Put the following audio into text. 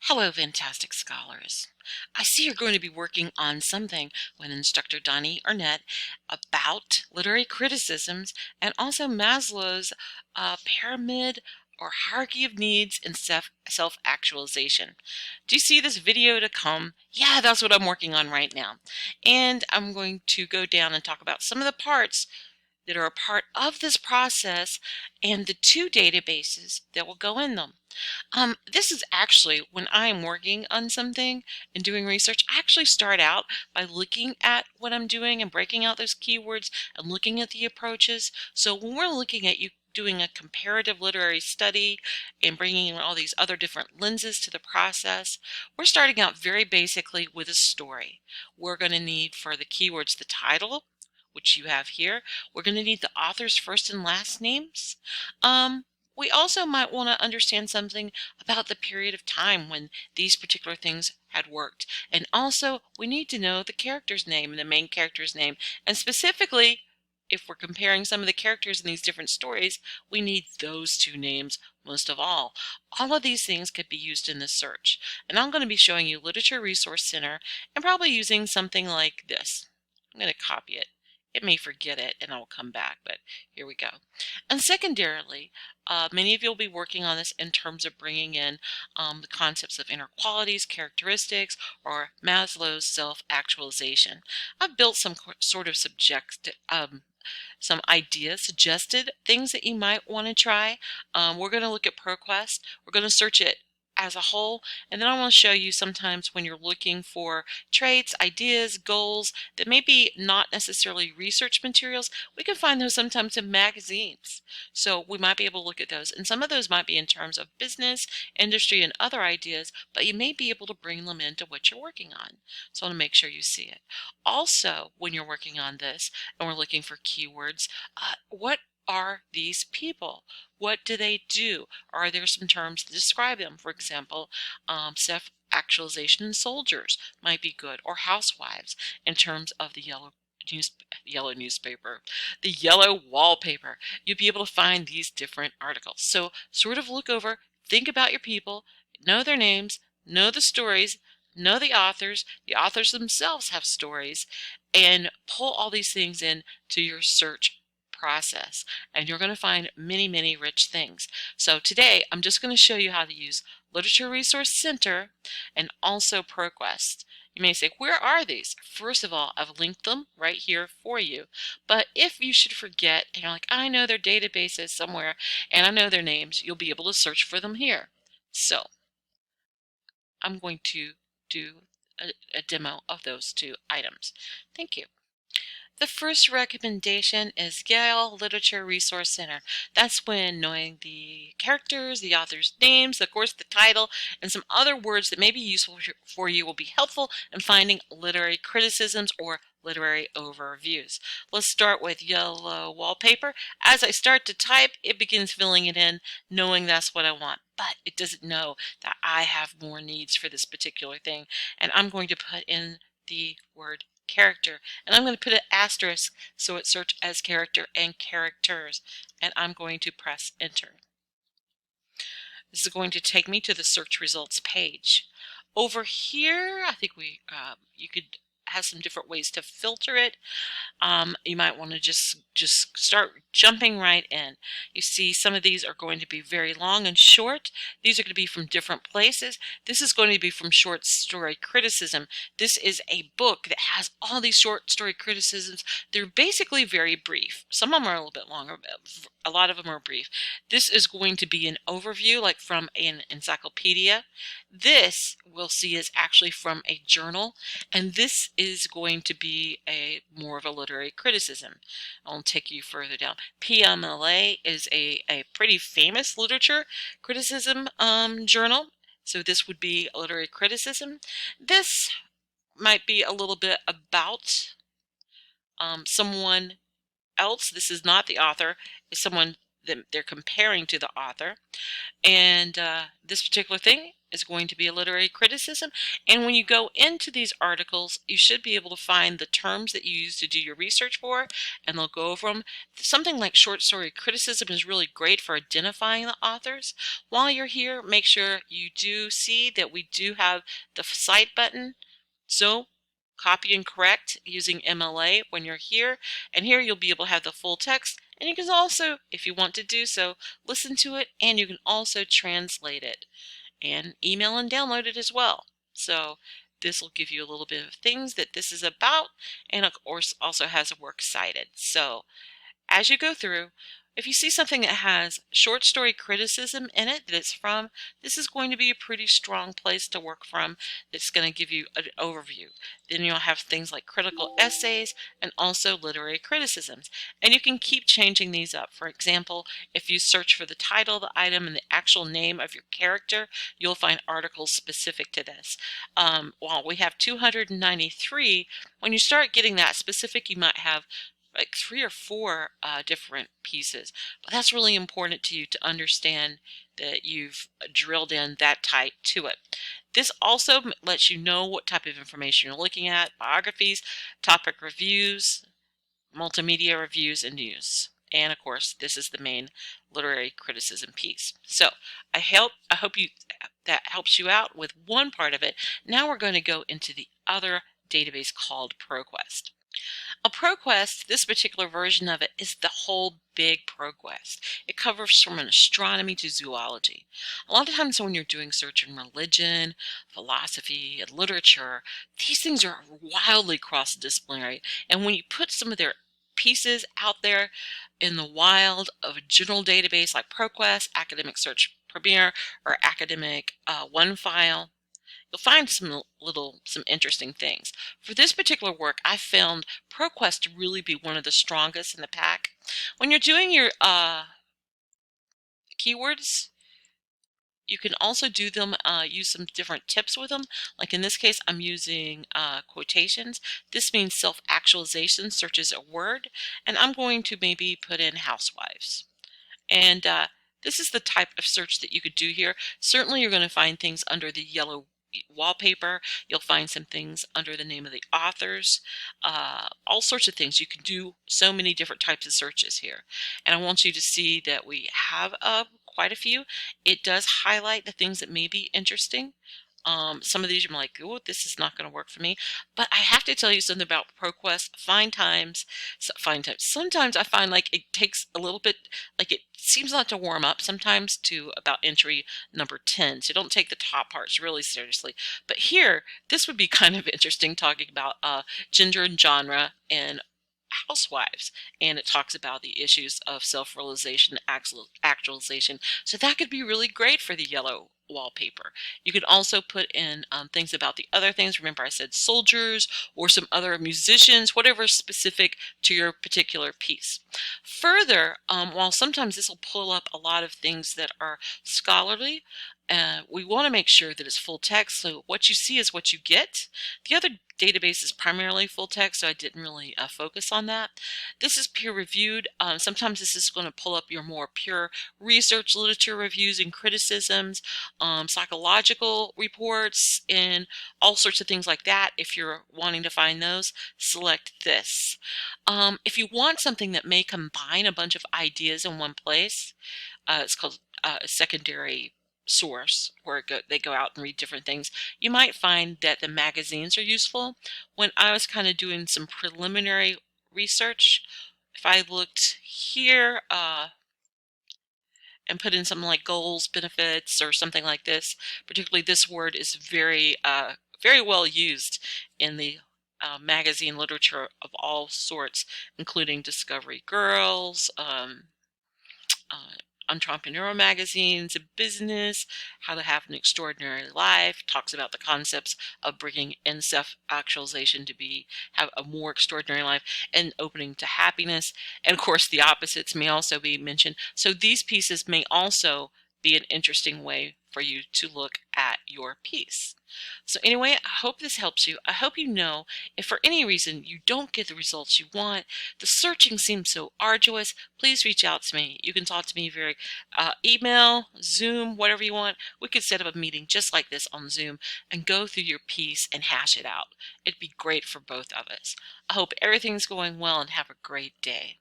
Hello, fantastic scholars. I see you're going to be working on something with instructor Donnie Ernette about literary criticisms and also Maslow's pyramid or hierarchy of needs and self-actualization. Do you see this video to come? Yeah, that's what I'm working on right now. And I'm going to go down and talk about some of the parts that are a part of this process and the two databases that will go in them. This is actually when I'm working on something and doing research, I actually start out by looking at what I'm doing and breaking out those keywords and looking at the approaches. So when we're looking at you doing a comparative literary study and bringing in all these other different lenses to the process, we're starting out very basically with a story. We're going to need for the keywords the title, which you have here. We're going to need the author's first and last names. We also might want to understand something about the period of time when these particular things had worked. And also, we need to know the character's name and the main character's name. And specifically, if we're comparing some of the characters in these different stories, we need those two names most of all. All of these things could be used in this search. And I'm going to be showing you Literature Resource Center and probably using something like this. I'm going to copy it. It may forget it and I'll come back, but here we go. And secondarily, many of you will be working on this in terms of bringing in the concepts of inner qualities, characteristics, or Maslow's self-actualization. I've built some sort of some ideas, suggested things that you might want to try. We're going to look at Proquest. We're going to search it as a whole, and then I want to show you sometimes when you're looking for traits, ideas, goals that may be not necessarily research materials, we can find those sometimes in magazines. So we might be able to look at those, and some of those might be in terms of business, industry, and other ideas, but you may be able to bring them into what you're working on. So I want to make sure you see it. Also, when you're working on this and we're looking for keywords, what are these people? What do they do? Are there some terms to describe them? For example, self-actualization in soldiers might be good, or housewives in terms of the yellow newspaper, the yellow wallpaper. You'll be able to find these different articles. So sort of look over, think about your people, know their names, know the stories, know the authors. The authors themselves have stories, and pull all these things in to your search process, and you're going to find many rich things. So today I'm just going to show you how to use Literature Resource Center and also Proquest. You may say, where are these? First of all, I've linked them right here for you. But if you should forget and you're like, I know their databases somewhere and I know their names, you'll be able to search for them here. So I'm going to do a demo of those two items. Thank you. The first recommendation is Gale Literature Resource Center. That's when knowing the characters, the author's names, of course the title, and some other words that may be useful for you will be helpful in finding literary criticisms or literary overviews. Let's start with yellow wallpaper. As I start to type, it begins filling it in, knowing that's what I want. But it doesn't know that I have more needs for this particular thing. And I'm going to put in the word character, and I'm going to put an asterisk so it search as character and characters, and I'm going to press enter. This is going to take me to the search results page. Over here, I think you could have some different ways to filter it. You might want to just start jumping right in. You see some of these are going to be very long and short. These are going to be from different places. This is going to be from Short Story Criticism. This is a book that has all these short story criticisms. They're basically very brief. Some of them are a little bit longer, but a lot of them are brief. This is going to be an overview, like from an encyclopedia. This we'll see is actually from a journal, and this is going to be a more of a literary criticism. I'll take you further down. PMLA is a pretty famous literature criticism journal, so this would be a literary criticism. This might be a little bit about someone else. This is not the author. It's someone that they're comparing to the author. And this particular thing is going to be a literary criticism. And when you go into these articles, you should be able to find the terms that you use to do your research for, and they'll go over them. Something like short story criticism is really great for identifying the authors. While you're here, make sure you do see that we do have the cite button. So copy and correct using MLA when you're here, and here you'll be able to have the full text, and you can also, if you want to do so, listen to it, and you can also translate it and email and download it as well. So this will give you a little bit of things that this is about, and of course also has a works cited. So as you go through, if you see something that has short story criticism in it that it's from, this is going to be a pretty strong place to work from that's going to give you an overview. Then you'll have things like critical essays and also literary criticisms. And you can keep changing these up. For example, if you search for the title of the item and the actual name of your character, you'll find articles specific to this. While we have 293, when you start getting that specific, you might have like 3 or 4 different pieces. But that's really important to you to understand that you've drilled in that tight to it. This also lets you know what type of information you're looking at: biographies, topic reviews, multimedia reviews, and news. And of course, this is the main literary criticism piece. So I hope that helps you out with one part of it. Now we're going to go into the other database called Proquest. A Proquest, this particular version of it, is the whole big Proquest. It covers from astronomy to zoology. A lot of times when you're doing search in religion, philosophy, and literature, these things are wildly cross-disciplinary. And when you put some of their pieces out there in the wild of a general database like Proquest, Academic Search Premier, or Academic OneFile, you'll find some interesting things. For this particular work, I found Proquest to really be one of the strongest in the pack. When you're doing your keywords, you can also do them, use some different tips with them. Like in this case, I'm using quotations. This means self-actualization searches a word, and I'm going to maybe put in housewives. And this is the type of search that you could do here. Certainly you're going to find things under the yellow wallpaper. You'll find some things under the name of the authors, all sorts of things. You can do so many different types of searches here. And I want you to see that we have quite a few. It does highlight the things that may be interesting. Some of these I'm like, oh, this is not going to work for me. But I have to tell you something about Proquest. Sometimes I find like it takes a little bit, like it seems not to warm up sometimes to about entry number 10. So don't take the top parts really seriously. But here, this would be kind of interesting, talking about gender and genre and housewives, and it talks about the issues of self-realization, actualization. So that could be really great for the yellow wallpaper. You could also put in things about the other things. Remember, I said soldiers or some other musicians, whatever is specific to your particular piece. Further, while sometimes this will pull up a lot of things that are scholarly, we want to make sure that it's full text, so what you see is what you get. The other database is primarily full text, so I didn't really focus on that. This is peer reviewed. Sometimes this is going to pull up your more pure research literature reviews and criticisms, psychological reports, and all sorts of things like that. If you're wanting to find those, select this. If you want something that may combine a bunch of ideas in one place, it's called a secondary source, where they go out and read different things. You might find that the magazines are useful. When I was kind of doing some preliminary research, if I looked here and put in something like goals, benefits, or something like this, particularly this word is very well used in the magazine literature of all sorts, including Discovery Girls, entrepreneurial magazines, business, how to have an extraordinary life, talks about the concepts of bringing in self-actualization to have a more extraordinary life, and opening to happiness. And of course, the opposites may also be mentioned. So these pieces may also be an interesting way for you to look at your piece. So anyway, I hope this helps you. I hope you know if for any reason you don't get the results you want, the searching seems so arduous, please reach out to me. You can talk to me via email, Zoom, whatever you want. We could set up a meeting just like this on Zoom and go through your piece and hash it out. It'd be great for both of us. I hope everything's going well and have a great day.